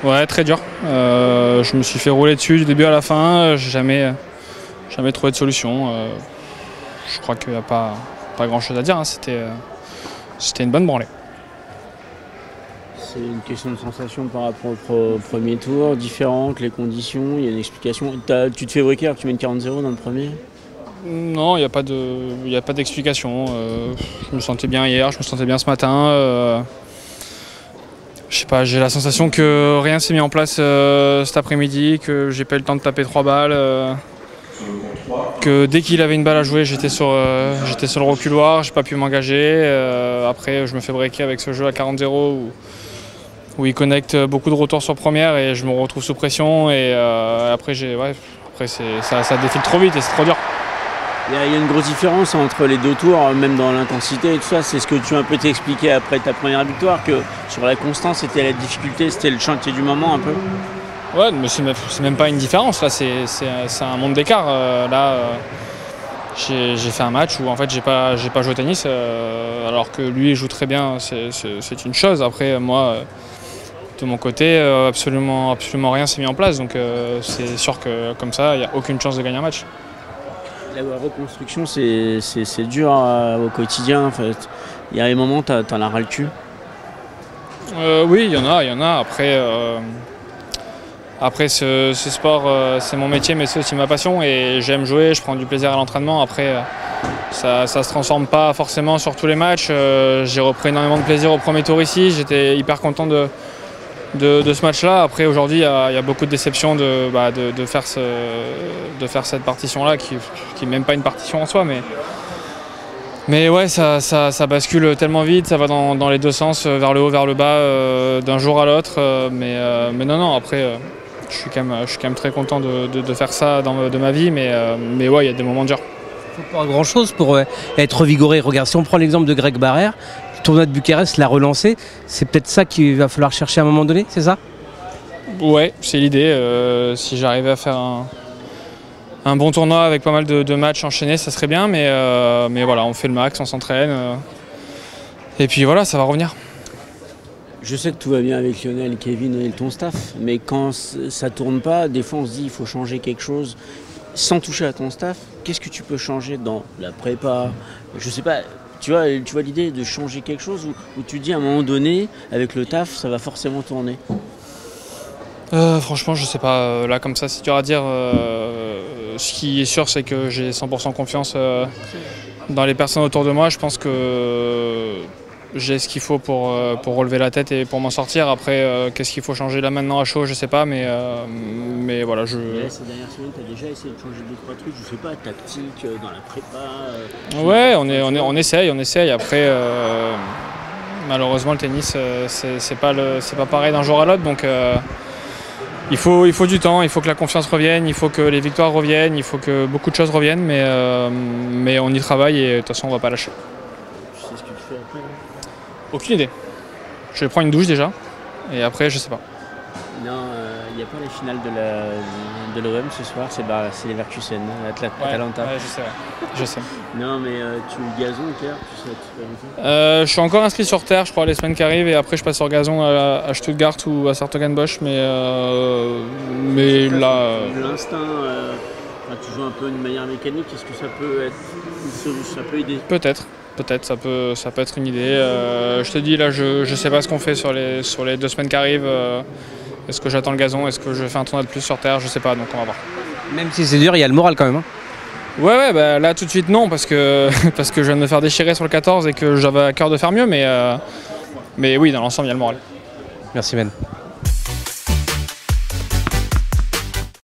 Ouais, très dur. Je me suis fait rouler dessus du début à la fin. J'ai jamais trouvé de solution. Je crois qu'il n'y a pas grand chose à dire, hein. C'était une bonne branlée. C'est une question de sensation par rapport au premier tour, différente, les conditions, il y a une explication. Tu te fais briquer alors que tu mènes 40-0 dans le premier? Non, il n'y a pas d'explication. Je me sentais bien hier, je me sentais bien ce matin. Je sais pas, j'ai la sensation que rien s'est mis en place cet après-midi, que j'ai pas eu le temps de taper 3 balles. Que dès qu'il avait une balle à jouer, j'étais sur le reculoir, j'ai pas pu m'engager. Après, je me fais breaker avec ce jeu à 40-0 où il connecte beaucoup de retours sur première et je me retrouve sous pression. Et après, ça défile trop vite et c'est trop dur. Il y a une grosse différence entre les deux tours, même dans l'intensité et tout ça. C'est ce que tu as un peu t'expliqué après ta première victoire, que sur la constance, c'était la difficulté, c'était le chantier du moment un peu. Ouais, mais c'est même pas une différence, là, c'est un monde d'écart. J'ai fait un match où en fait j'ai pas joué au tennis, alors que lui joue très bien, c'est une chose. Après, moi, de mon côté, absolument rien s'est mis en place, donc c'est sûr que comme ça, il n'y a aucune chance de gagner un match. La reconstruction, c'est dur au quotidien. En fait. Il y a des moments où t'en as ras le cul. Oui, il y en a. Après ce sport, c'est mon métier, mais c'est aussi ma passion et j'aime jouer, je prends du plaisir à l'entraînement. Après, ça se transforme pas forcément sur tous les matchs. J'ai repris énormément de plaisir au premier tour ici. J'étais hyper content de ce match-là. Après, aujourd'hui, il y a beaucoup de déception de faire cette partition-là, qui n'est même pas une partition en soi. Mais ouais, ça bascule tellement vite, ça va dans les deux sens, vers le haut, vers le bas, d'un jour à l'autre. Mais non, après, je suis quand même très content de faire ça de ma vie. Mais ouais, il y a des moments durs. Il ne faut pas grand-chose pour être revigoré. Regarde, si on prend l'exemple de Greg Barrère, le tournoi de Bucarest l'a relancé. C'est peut-être ça qu'il va falloir chercher à un moment donné, c'est ça? Ouais, c'est l'idée. Si j'arrivais à faire un bon tournoi avec pas mal de matchs enchaînés, ça serait bien. Mais voilà, on fait le max, on s'entraîne. Et puis voilà, ça va revenir. Je sais que tout va bien avec Lionel, Kevin et ton staff, mais quand ça tourne pas, des fois on se dit il faut changer quelque chose. Sans toucher à ton staff, qu'est-ce que tu peux changer dans la prépa? Je sais pas, tu vois l'idée de changer quelque chose où tu dis à un moment donné, avec le taf, ça va forcément tourner? Franchement, je sais pas. Là, comme ça, c'est dur à dire. Ce qui est sûr, c'est que j'ai 100% confiance dans les personnes autour de moi. Je pense que j'ai ce qu'il faut pour relever la tête et pour m'en sortir. Après, qu'est-ce qu'il faut changer là maintenant à chaud, je sais pas. Mais voilà, Là, ces dernières semaines, tu as déjà essayé de changer 2-3 trucs, je sais pas, tactique, dans la prépa. Ouais, on essaye. Après, malheureusement, le tennis, c'est pas pareil d'un jour à l'autre. Donc, il faut du temps, il faut que la confiance revienne, il faut que les victoires reviennent, il faut que beaucoup de choses reviennent. Mais on y travaille et de toute façon, on va pas lâcher. Tu sais ce que tu fais après? Aucune idée. Je vais prendre une douche déjà. Et après, je sais pas. Non, il n'y a pas la finale de l'OM ce soir, c'est les Leverkusen, Atalanta. Ouais, je sais. Non, mais tu es gazon ou terre, tu sais, je suis encore inscrit sur terre, je crois, les semaines qui arrivent, et après je passe sur gazon à Stuttgart ou à Sartogenbosch, mais là... L'instinct, tu joues un peu d'une manière mécanique, est-ce que ça peut être une solution, ça peut aider? Peut-être, ça peut être une idée. Je te dis, là, je sais pas ce qu'on fait sur les 2 semaines qui arrivent. Est-ce que j'attends le gazon? Est-ce que je fais un tournoi de plus sur terre? Je sais pas, donc on va voir. Même si c'est dur, il y a le moral quand même. Hein. Ouais, bah, là tout de suite non, parce que je viens de me faire déchirer sur le 14 et que j'avais à cœur de faire mieux, mais oui, dans l'ensemble, il y a le moral. Merci Ben.